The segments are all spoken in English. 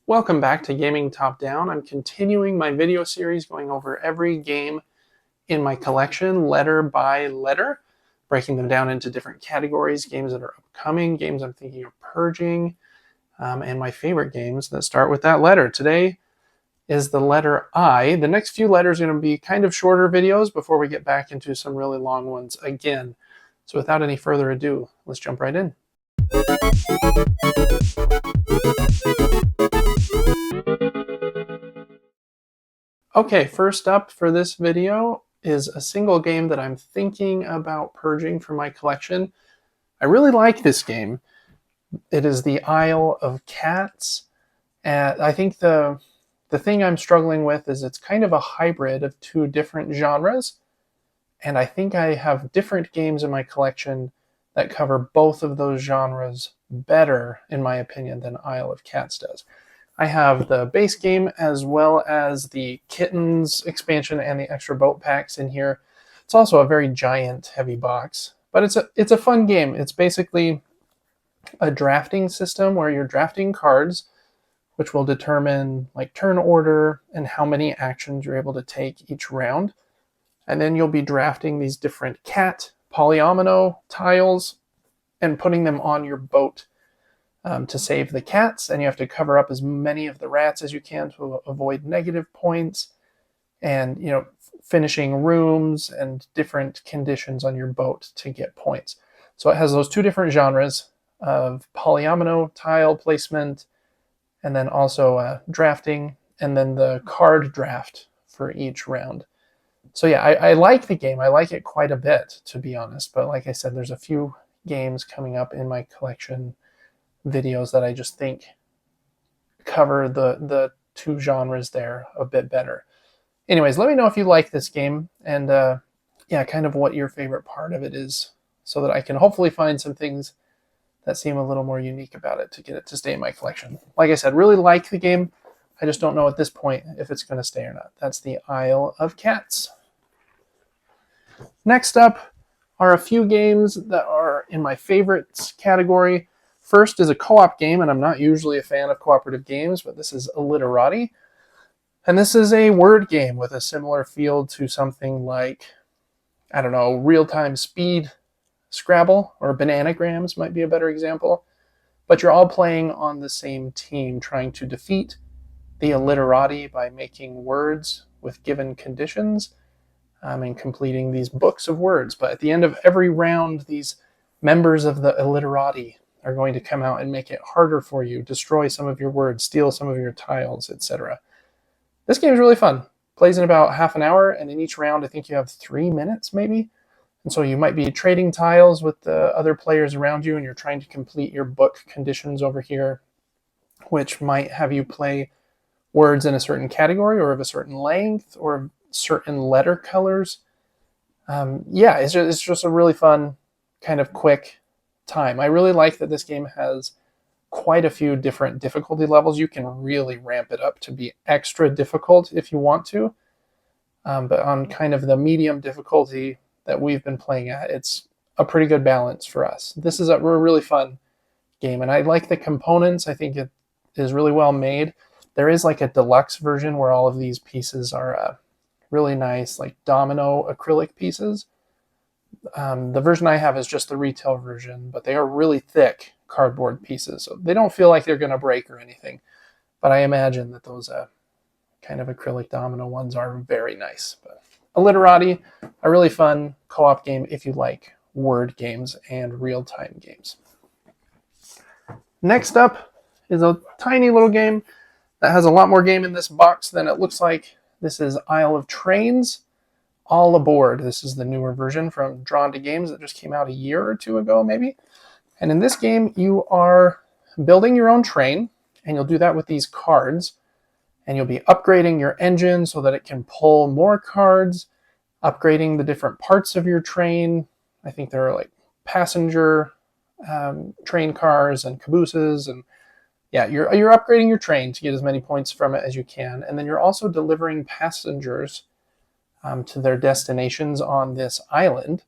Welcome back to Gaming Top Down. I'm continuing my video series going over every game in my collection letter by letter, breaking them down into different categories, games that are upcoming, games I'm thinking of purging, and my favorite games that start with that letter. Today is the letter I. The next few letters are going to be kind of shorter videos before we get back into some really long ones again. So without any further ado, let's jump right in. Okay, first up for this video is a single game that I'm thinking about purging from my collection. I really like this game. It is the Isle of Cats. And I think the thing I'm struggling with is it's kind of a hybrid of two different genres. And I think I have different games in my collection that cover both of those genres better, in my opinion, than Isle of Cats does. I have the base game as well as the Kittens expansion and the extra boat packs in here. It's also a very giant, heavy box, but it's a fun game. It's basically a drafting system where you're drafting cards, which will determine like turn order and how many actions you're able to take each round. And then you'll be drafting these different cat polyomino tiles and putting them on your boat to save the cats, and you have to cover up as many of the rats as you can to avoid negative points, and finishing rooms and different conditions on your boat to get points. So it has those two different genres of polyomino tile placement, and then also drafting, and then the card draft for each round. So yeah, I like the game. I like it quite a bit, to be honest, but like I said, there's a few games coming up in my collection videos that I just think cover the two genres there a bit better. Anyways, let me know if you like this game and kind of what your favorite part of it is, so that I can hopefully find some things that seem a little more unique about it to get it to stay in my collection. Like I said, really like the game. I just don't know at this point if it's going to stay or not. That's the Isle of Cats. Next up are a few games that are in my favorites category. First is a co-op game, and I'm not usually a fan of cooperative games, but this is Alliterati. And this is a word game with a similar feel to something like, I don't know, real-time speed Scrabble, or Bananagrams might be a better example. But you're all playing on the same team, trying to defeat the Alliterati by making words with given conditions and completing these books of words. But at the end of every round, these members of the Alliterati are going to come out and make it harder for you, destroy some of your words, steal some of your tiles, etc. This game is really fun. Plays in about half an hour, and in each round I think you have 3 minutes maybe. And so you might be trading tiles with the other players around you, and you're trying to complete your book conditions over here, which might have you play words in a certain category or of a certain length or certain letter colors. It's just a really fun, kind of quick time. I really like that this game has quite a few different difficulty levels. You can really ramp it up to be extra difficult if you want to. But on kind of the medium difficulty that we've been playing at, it's a pretty good balance for us. This is a really fun game, and I like the components. I think it is really well made. There is like a deluxe version where all of these pieces are really nice, like domino acrylic pieces. The version I have is just the retail version, but they are really thick cardboard pieces, so they don't feel like they're going to break or anything. But I imagine that those kind of acrylic domino ones are very nice. But Alliterati, a really fun co-op game if you like word games and real-time games. Next up is a tiny little game that has a lot more game in this box than it looks like. This is Isle of Trains. All Aboard. This is the newer version from Drawn to Games that just came out a year or two ago, maybe. And in this game, you are building your own train, and you'll do that with these cards. And you'll be upgrading your engine so that it can pull more cards, upgrading the different parts of your train. I think there are like passenger train cars and cabooses, and you're upgrading your train to get as many points from it as you can. And then you're also delivering passengers to their destinations on this island,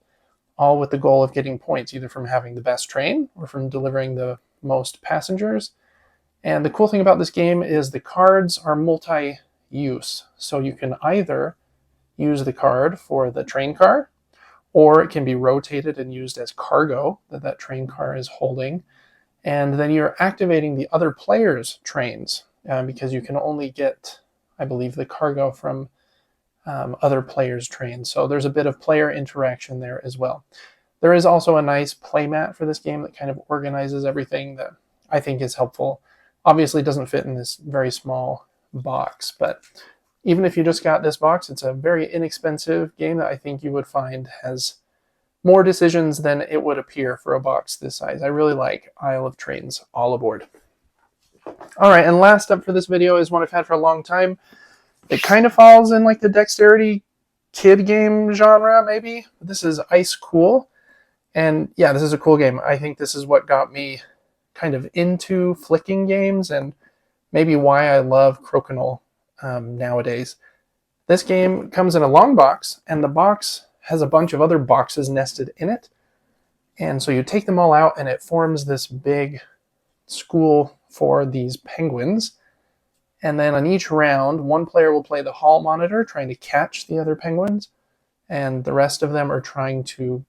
all with the goal of getting points, either from having the best train or from delivering the most passengers. And the cool thing about this game is the cards are multi-use. So you can either use the card for the train car, or it can be rotated and used as cargo that train car is holding. And then you're activating the other player's trains because you can only get, I believe, the cargo from other players' trains. So there's a bit of player interaction there as well. There is also a nice playmat for this game that kind of organizes everything that I think is helpful. Obviously, it doesn't fit in this very small box, but even if you just got this box, it's a very inexpensive game that I think you would find has more decisions than it would appear for a box this size. I really like Isle of Trains All Aboard. All right, and last up for this video is one I've had for a long time. It kind of falls in like the dexterity kid game genre, maybe. This is Ice Cool. And yeah, this is a cool game. I think this is what got me kind of into flicking games and maybe why I love Crokinole nowadays. This game comes in a long box, and the box has a bunch of other boxes nested in it. And so you take them all out, and it forms this big school for these penguins. And then on each round, one player will play the hall monitor, trying to catch the other penguins, and the rest of them are trying to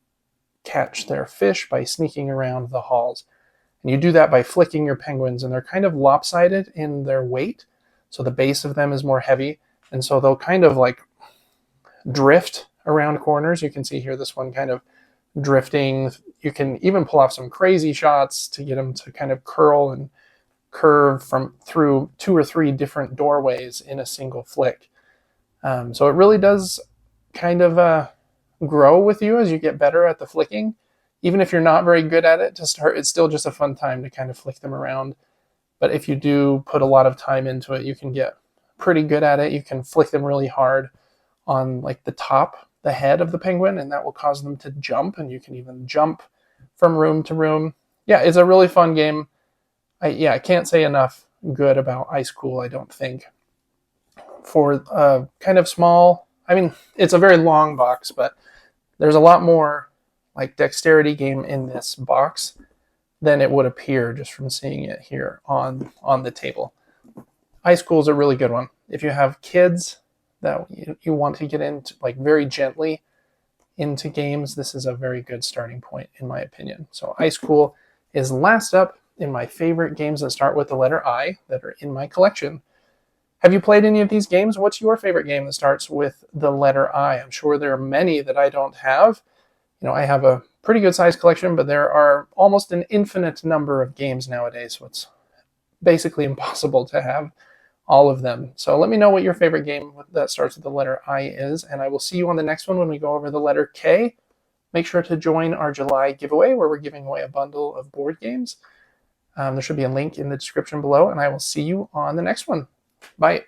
catch their fish by sneaking around the halls. And you do that by flicking your penguins, and they're kind of lopsided in their weight, so the base of them is more heavy, and so they'll kind of like drift around corners. You can see here this one kind of drifting. You can even pull off some crazy shots to get them to kind of curl and curve through 2 or 3 different doorways in a single flick. So it really does kind of grow with you as you get better at the flicking. Even if you're not very good at it to start, it's still just a fun time to kind of flick them around. But if you do put a lot of time into it, you can get pretty good at it. You can flick them really hard on like the top, the head of the penguin, and that will cause them to jump, and you can even jump from room to room. Yeah, it's a really fun game. I can't say enough good about Ice Cool, I don't think. For kind of small, I mean, it's a very long box, but there's a lot more like dexterity game in this box than it would appear just from seeing it here on the table. Ice Cool is a really good one. If you have kids that you want to get into like very gently into games, this is a very good starting point in my opinion. So Ice Cool is last up in my favorite games that start with the letter I that are in my collection. Have you played any of these games? What's your favorite game that starts with the letter I? I'm sure there are many that I don't have. You know, I have a pretty good sized collection, but there are almost an infinite number of games nowadays, so it's basically impossible to have all of them. So let me know what your favorite game that starts with the letter I is, and I will see you on the next one when we go over the letter K. Make sure to join our July giveaway where we're giving away a bundle of board games. There should be a link in the description below, and I will see you on the next one. Bye.